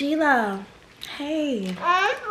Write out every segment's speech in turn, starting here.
Sheila, hey. Now, I know this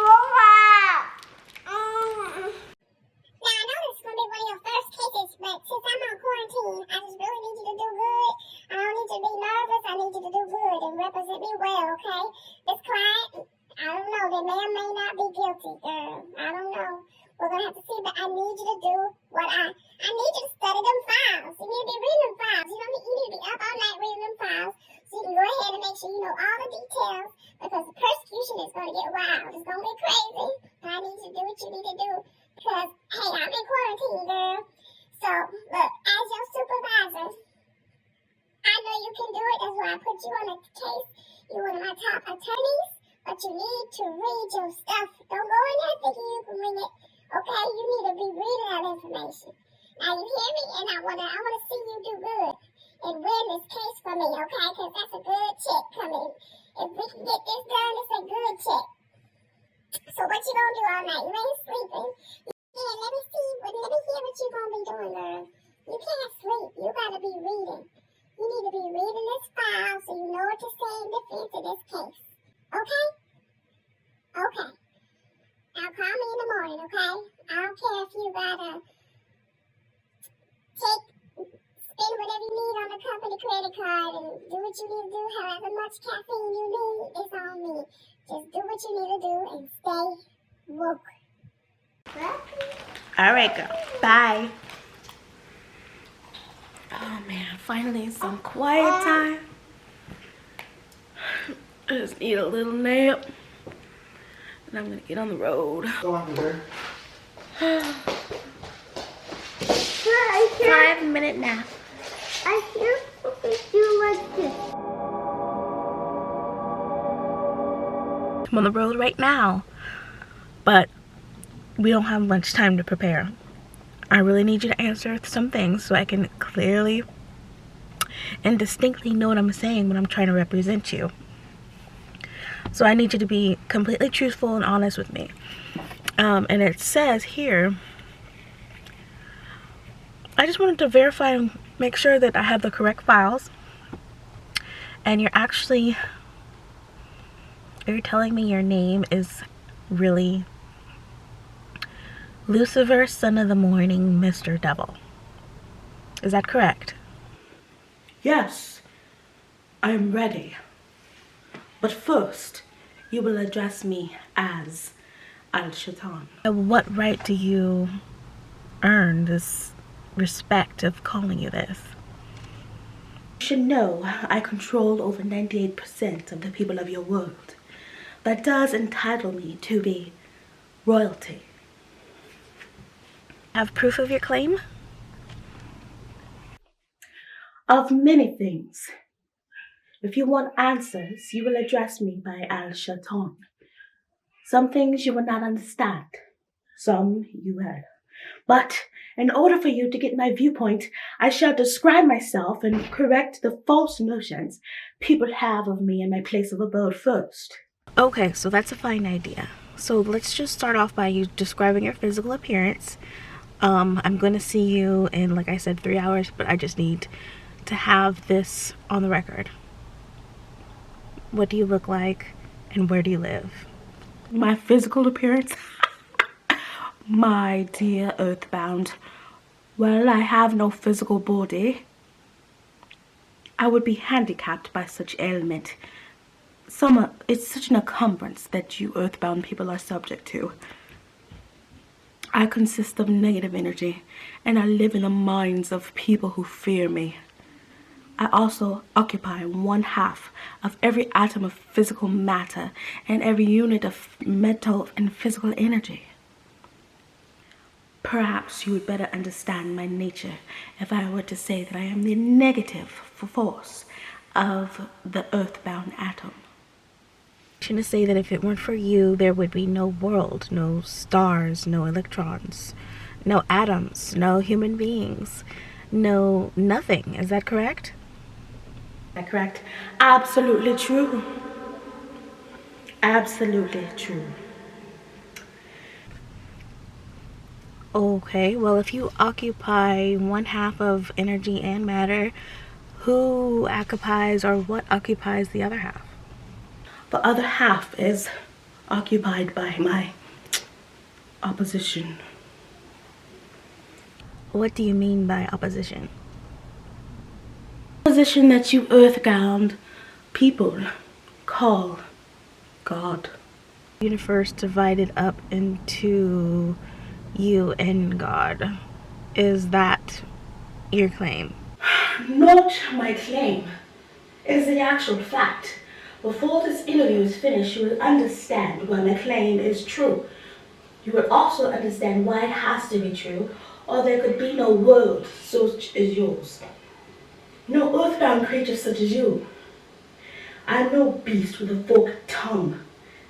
is going to be one of your first cases, but since I'm on quarantine, I just really need you to do good. I don't need you to be nervous. I need you to do good and represent me well, okay? This client, I don't know, they may or may not be guilty, girl. I don't know. We're going to have to see, but I need you to do what I need you to study them files. You need to be reading them files. You need to be up all night reading them files so you can go ahead and make sure you know all the details because the persecution is going to get wild. It's going to be crazy, but I need you to do what you need to do because, hey, I'm in quarantine, girl. So, look, as your supervisor, I know you can do it. That's why I put you on a case. You're one of my top attorneys, but you need to read your stuff. Don't go in there thinking you can wing it. Okay, you need to be reading that information. Now you hear me, and I wanna see you do good and win this case for me, okay? Because that's a good check coming. If we can get this done, it's a good check. So what you gonna do all night? You ain't sleeping. Yeah, let me hear what you gonna be doing, girl. You can't sleep. You gotta be reading. You need to be reading this file so you know what to say in defense of this case. Okay? Okay. Now call me in the morning, okay? I don't care if you gotta spend whatever you need on the company credit card and do what you need to do, however much caffeine you need, it's on me. Just do what you need to do and stay woke. All right, girl. Bye. Oh, man. Finally, some quiet time. I just need a little nap. And I'm going to get on the road. Go on there. 5-minute nap. I hear you like this. I'm on the road right now. But we don't have much time to prepare. I really need you to answer some things so I can clearly and distinctly know what I'm saying when I'm trying to represent you. So I need you to be completely truthful and honest with me. And it says here, I just wanted to verify and make sure that I have the correct files. And you're telling me your name is really Lucifer, son of the morning, Mr. Devil. Is that correct? Yes, I am ready. But first, you will address me as Al-Shaitan. At what right do you earn this respect of calling you this? You should know I control over 98% of the people of your world. That does entitle me to be royalty. Have proof of your claim? Of many things. If you want answers, you will address me by Al-Shaitan. Some things you will not understand. Some you will. But in order for you to get my viewpoint, I shall describe myself and correct the false notions people have of me and my place of abode first. Okay, so that's a fine idea. So let's just start off by you describing your physical appearance. I'm going to see you in, like I said, 3 hours, but I just need to have this on the record. What do you look like and where do you live? My physical appearance? My dear Earthbound, well, I have no physical body. I would be handicapped by such ailment. It's such an encumbrance that you Earthbound people are subject to. I consist of negative energy, and I live in the minds of people who fear me. I also occupy 1/2 of every atom of physical matter and every unit of mental and physical energy. Perhaps you would better understand my nature if I were to say that I am the negative force of the earthbound atom. I'm trying to say that if it weren't for you, there would be no world, no stars, no electrons, no atoms, no human beings, no nothing. Is that correct? Is that correct? Absolutely true. Absolutely true. Okay, well, if you occupy 1/2 of energy and matter, who occupies or what occupies the other half? The other half is occupied by my opposition. What do you mean by opposition? Opposition that you earthbound people call God. The universe divided up into you and God. Is that your claim? Not my claim. It is the actual fact. Before this interview is finished, you will understand why my claim is true. You will also understand why it has to be true, or there could be no world such as yours. No earthbound creature such as you. I'm no beast with a forked tongue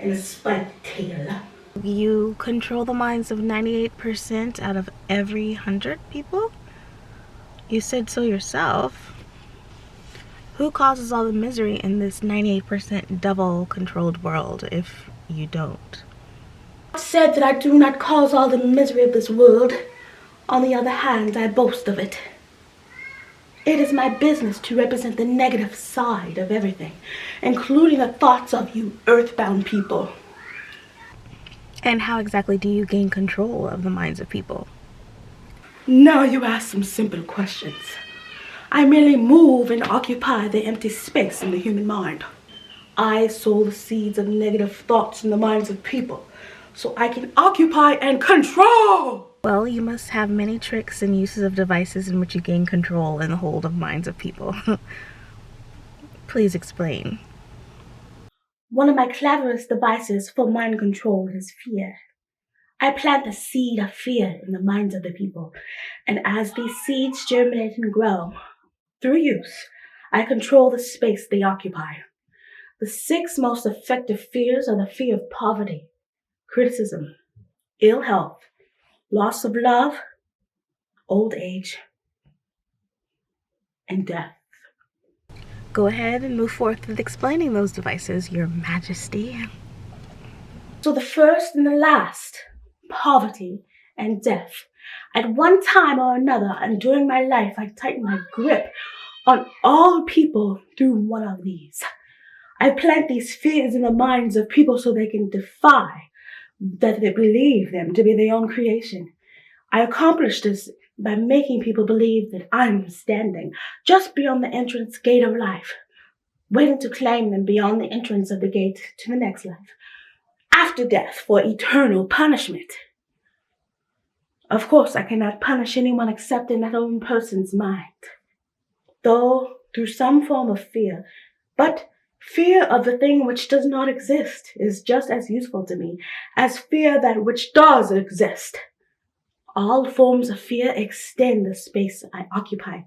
and a spiked tail. You control the minds of 98% out of every 100 people? You said so yourself. Who causes all the misery in this 98% devil-controlled world if you don't? I said that I do not cause all the misery of this world. On the other hand, I boast of it. It is my business to represent the negative side of everything, including the thoughts of you earthbound people. And how exactly do you gain control of the minds of people? Now you ask some simple questions. I merely move and occupy the empty space in the human mind. I sow the seeds of negative thoughts in the minds of people, so I can occupy and control. Well, you must have many tricks and uses of devices in which you gain control and the hold of minds of people. Please explain. One of my cleverest devices for mind control is fear. I plant the seed of fear in the minds of the people, and as these seeds germinate and grow, through use, I control the space they occupy. The 6 most effective fears are the fear of poverty, criticism, ill health, loss of love, old age, and death. Go ahead and move forth with explaining those devices, Your Majesty. So the first and the last, poverty and death. At one time or another, and during my life, I tightened my grip on all people through one of these. I plant these fears in the minds of people so they can defy that they believe them to be their own creation. I accomplish this by making people believe that I'm standing just beyond the entrance gate of life, waiting to claim them beyond the entrance of the gate to the next life, after death for eternal punishment. Of course, I cannot punish anyone except in that own person's mind, though through some form of fear. But fear of the thing which does not exist is just as useful to me as fear that which does exist. All forms of fear extend the space I occupy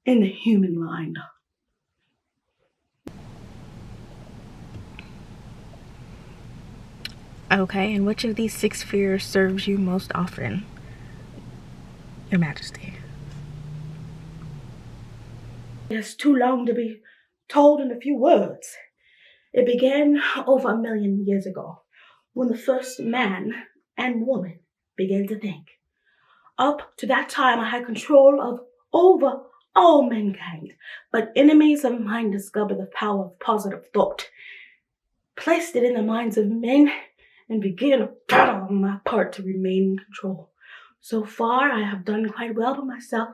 in the human mind. Okay, and which of these 6 fears serves you most often, Your Majesty? It's too long to be told in a few words. It began over 1 million years ago, when the first man and woman began to think. Up to that time, I had control of over all mankind, but enemies of mine discovered the power of positive thought, placed it in the minds of men, and began a battle on my part to remain in control. So far, I have done quite well for myself,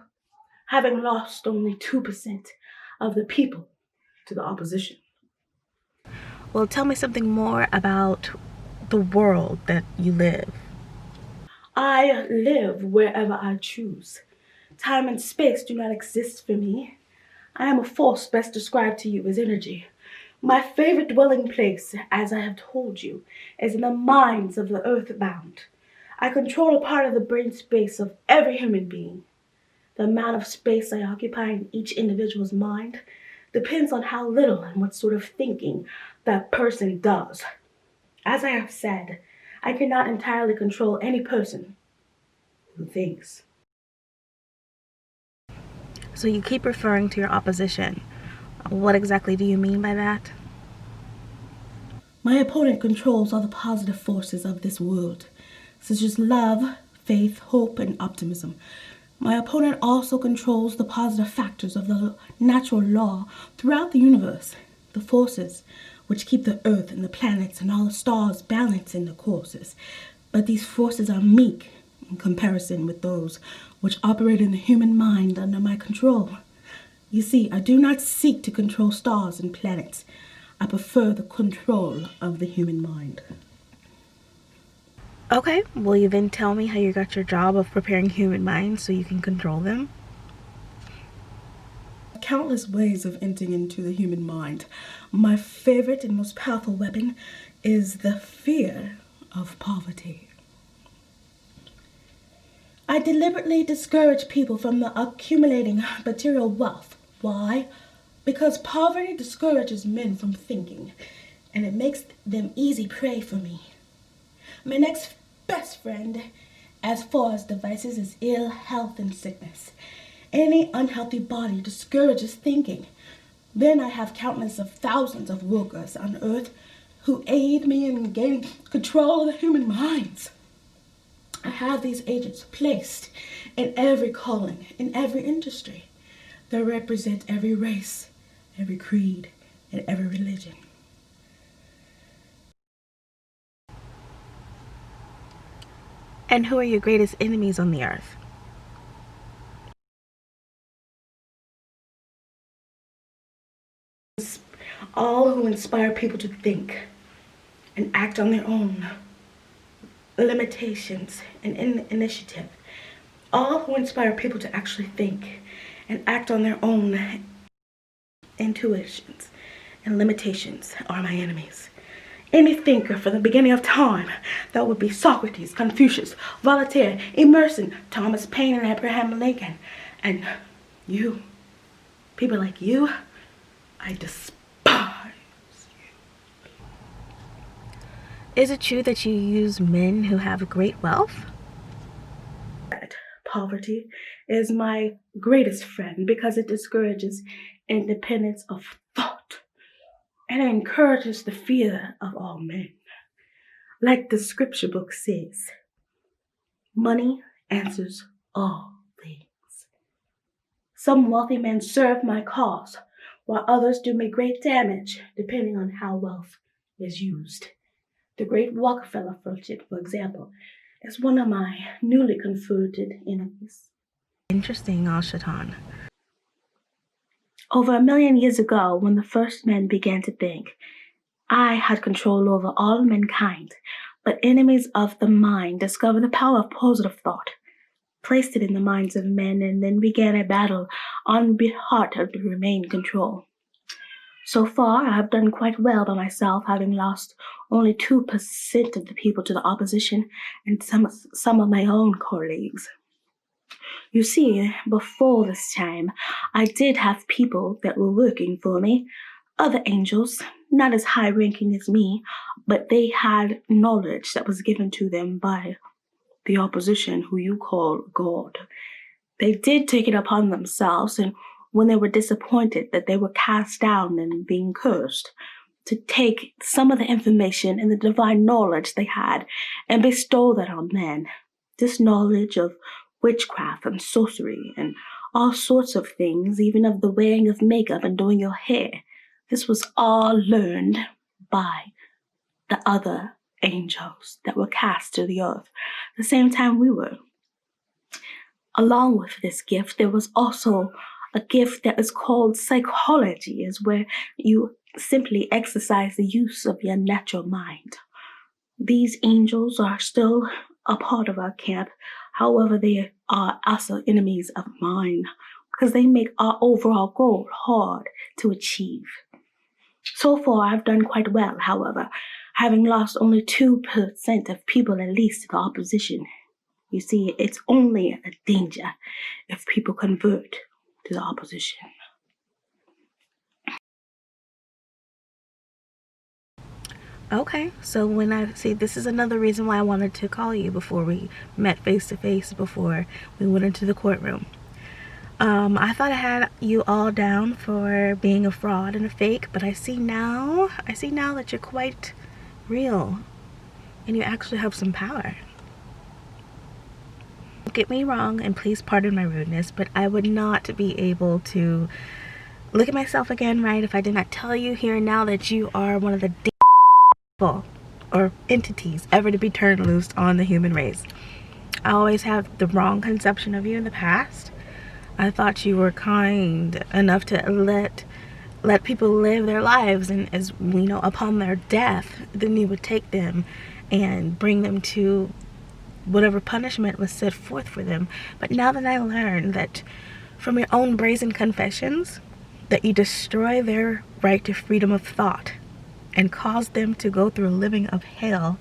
having lost only 2% of the people to the opposition. Well, tell me something more about the world that you live. I live wherever I choose. Time and space do not exist for me. I am a force best described to you as energy. My favorite dwelling place, as I have told you, is in the minds of the earthbound. I control a part of the brain space of every human being. The amount of space I occupy in each individual's mind depends on how little and what sort of thinking that person does. As I have said, I cannot entirely control any person who thinks. So you keep referring to your opposition. What exactly do you mean by that? My opponent controls all the positive forces of this world, such as love, faith, hope, and optimism. My opponent also controls the positive factors of the natural law throughout the universe, the forces which keep the earth and the planets and all the stars balanced in their courses. But these forces are meek in comparison with those which operate in the human mind under my control. You see, I do not seek to control stars and planets. I prefer the control of the human mind. Okay, will you then tell me how you got your job of preparing human minds so you can control them? Countless ways of entering into the human mind. My favorite and most powerful weapon is the fear of poverty. I deliberately discourage people from accumulating material wealth. Why? Because poverty discourages men from thinking, and it makes them easy prey for me. My next best friend, as far as devices, is ill health and sickness. Any unhealthy body discourages thinking. Then I have countless of thousands of workers on earth who aid me in gaining control of the human minds. I have these agents placed in every calling, in every industry. They represent every race, every creed, and every religion. And who are your greatest enemies on the earth? All who inspire people to think and act on their own limitations and initiative. All who inspire people to actually think and act on their own intuitions and limitations are my enemies. Any thinker from the beginning of time, that would be Socrates, Confucius, Voltaire, Emerson, Thomas Paine, and Abraham Lincoln. And you, people like you, I despise you. Is it true that you use men who have great wealth? Poverty is my greatest friend because it discourages independence of thought and it encourages the fear of all men. Like the scripture book says, money answers all things. Some wealthy men serve my cause, while others do me great damage, depending on how wealth is used. The great Rockefeller fortune, for example, is one of my newly converted enemies. Interesting, Al-Shaitan. Over 1 million years ago, when the first men began to think, I had control over all mankind, but enemies of the mind discovered the power of positive thought, placed it in the minds of men, and then began a battle on behalf of to remain control. So far, I have done quite well by myself, having lost only 2% of the people to the opposition and some of my own colleagues. You see, before this time, I did have people that were working for me, other angels, not as high-ranking as me, but they had knowledge that was given to them by the opposition, who you call God. They did take it upon themselves, and when they were disappointed that they were cast down and being cursed, to take some of the information and the divine knowledge they had and bestow that on men. This knowledge of witchcraft and sorcery and all sorts of things, even of the wearing of makeup and doing your hair, this was all learned by the other angels that were cast to the earth the same time we were. Along with this gift, there was also a gift that is called psychology, is where you simply exercise the use of your natural mind. These angels are still a part of our camp. However, they are also enemies of mine because they make our overall goal hard to achieve. So far, I've done quite well, however, having lost only 2% of people at least to the opposition. You see, it's only a danger if people convert to the opposition. Okay, so when I see, this is another reason why I wanted to call you before we met face to face, before we went into the courtroom. I thought I had you all down for being a fraud and a fake, but I see now that you're quite real and you actually have some power. Don't get me wrong, and please pardon my rudeness, but I would not be able to look at myself again, right? If I did not tell you here and now that you are one of the people or entities ever to be turned loose on the human race. I always have the wrong conception of you in the past. I thought you were kind enough to let people live their lives, and as we know, upon their death, then you would take them and bring them to whatever punishment was set forth for them. But now that I learned that from your own brazen confessions, that you destroy their right to freedom of thought and cause them to go through a living of hell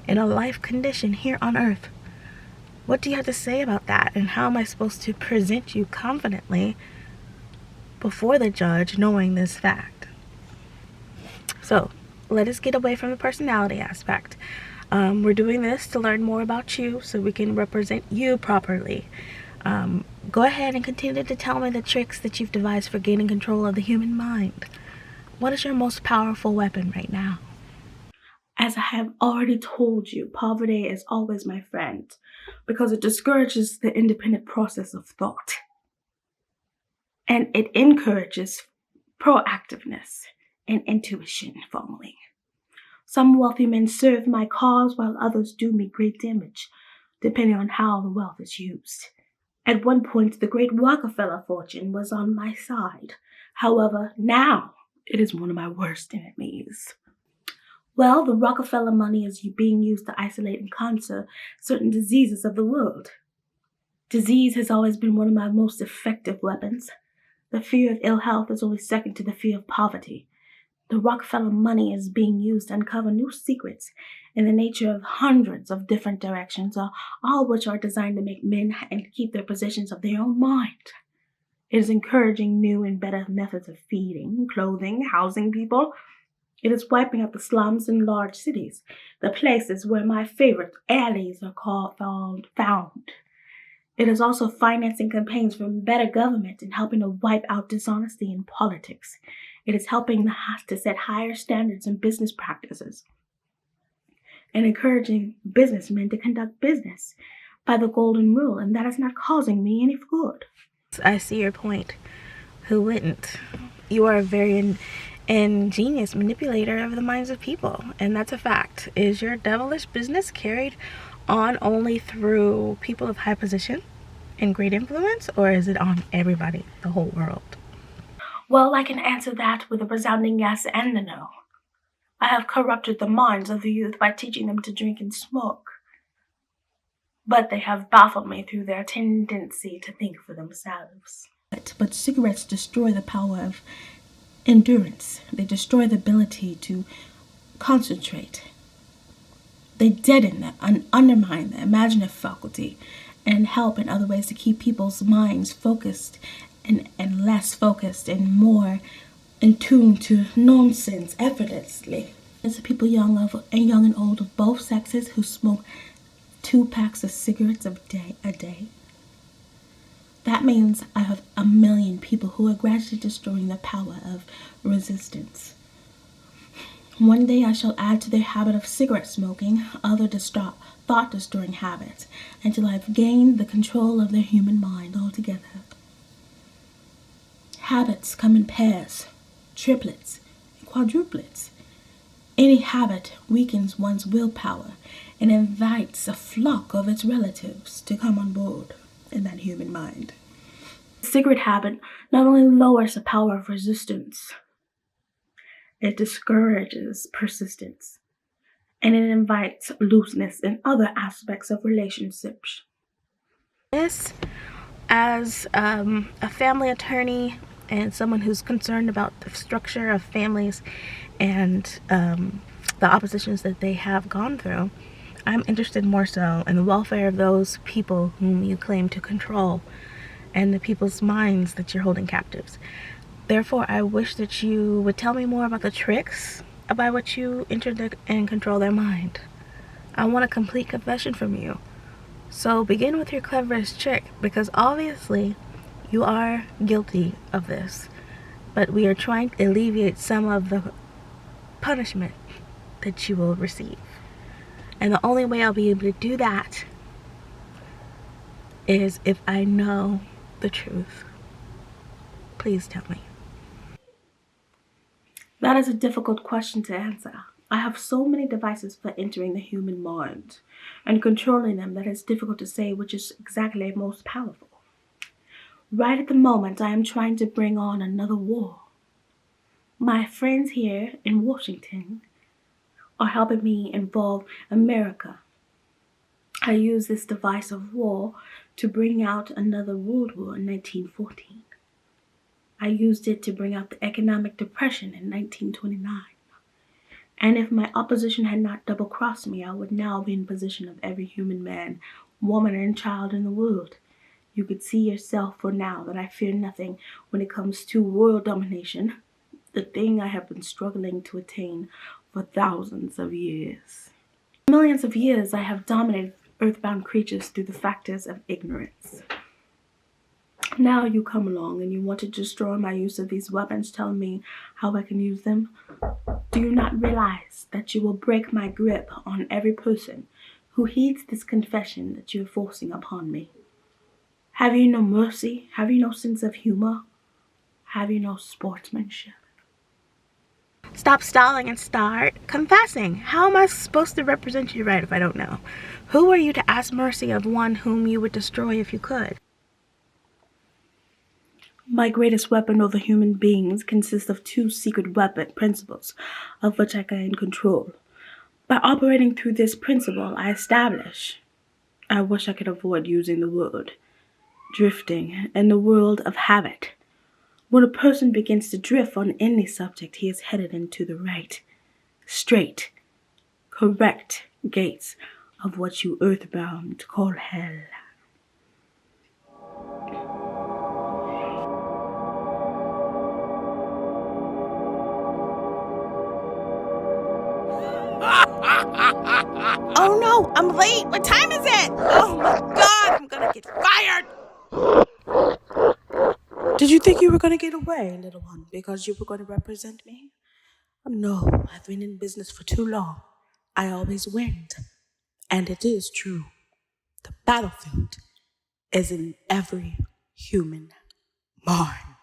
in a life condition here on earth. What do you have to say about that? And how am I supposed to present you confidently before the judge knowing this fact? So let us get away from the personality aspect. We're doing this to learn more about you so we can represent you properly. Go ahead and continue to tell me the tricks that you've devised for gaining control of the human mind. What is your most powerful weapon right now? As I have already told you, poverty is always my friend because it discourages the independent process of thought. And it encourages proactiveness and intuition following. Some wealthy men serve my cause while others do me great damage, depending on how the wealth is used. At one point, the great Rockefeller fortune was on my side. However, now it is one of my worst enemies. Well, the Rockefeller money is being used to isolate and conquer certain diseases of the world. Disease has always been one of my most effective weapons. The fear of ill health is only second to the fear of poverty. The Rockefeller money is being used to uncover new secrets in the nature of hundreds of different directions, all which are designed to make men and keep their positions of their own mind. It is encouraging new and better methods of feeding, clothing, housing people. It is wiping out the slums in large cities, the places where my favorite alleys are found. It is also financing campaigns for better government and helping to wipe out dishonesty in politics. It is helping to set higher standards in business practices and encouraging businessmen to conduct business by the golden rule, and that is not causing me any good. I see your point. Who wouldn't? You are a very ingenious manipulator of the minds of people, and that's a fact. Is your devilish business carried on only through people of high position and great influence, or is it on everybody, the whole world? Well, I can answer that with a resounding yes and a no. I have corrupted the minds of the youth by teaching them to drink and smoke. But they have baffled me through their tendency to think for themselves. But cigarettes destroy the power of endurance. They destroy the ability to concentrate. They deaden and undermine the imaginative faculty and help in other ways to keep people's minds focused and less focused and more in tune to nonsense effortlessly. There's people young and old of both sexes who smoke 2 packs of cigarettes a day. That means I have 1 million people who are gradually destroying the power of resistance. One day I shall add to their habit of cigarette smoking other thought-destroying habits until I've gained the control of their human mind altogether. Habits come in pairs, triplets, and quadruplets. Any habit weakens one's willpower and invites a flock of its relatives to come on board in that human mind. The cigarette habit not only lowers the power of resistance, it discourages persistence, and it invites looseness in other aspects of relationships. This, as a family attorney and someone who's concerned about the structure of families and the oppositions that they have gone through, I'm interested more so in the welfare of those people whom you claim to control and the people's minds that you're holding captives. Therefore, I wish that you would tell me more about the tricks by which you enter and control their mind. I want a complete confession from you. So begin with your cleverest trick, because obviously you are guilty of this. But we are trying to alleviate some of the punishment that you will receive. And the only way I'll be able to do that is if I know the truth. Please tell me. That is a difficult question to answer. I have so many devices for entering the human mind and controlling them that it's difficult to say which is exactly most powerful. Right at the moment, I am trying to bring on another war. My friends here in Washington are helping me involve America. I used this device of war to bring out another world war in 1914. I used it to bring out the economic depression in 1929. And if my opposition had not double-crossed me, I would now be in position of every human man, woman, and child in the world. You could see yourself for now that I fear nothing when it comes to world domination, the thing I have been struggling to attain for thousands of years. For millions of years, I have dominated earthbound creatures through the factors of ignorance. Now you come along and you want to destroy my use of these weapons, telling me how I can use them. Do you not realize that you will break my grip on every person who heeds this confession that you are forcing upon me? Have you no mercy? Have you no sense of humor? Have you no sportsmanship? Stop stalling and start confessing. How am I supposed to represent you right if I don't know? Who are you to ask mercy of one whom you would destroy if you could? My greatest weapon over human beings consists of two secret weapon principles of which I gain control. By operating through this principle, I wish I could avoid using the word, drifting in the world of habit. When a person begins to drift on any subject, he is headed into the right, straight, correct gates of what you earthbound call hell. Oh no, I'm late. What time is it? Oh my god, I'm gonna get fired. Did you think you were going to get away, little one, because you were going to represent me? No, I've been in business for too long. I always win. And it is true. The battlefield is in every human mind.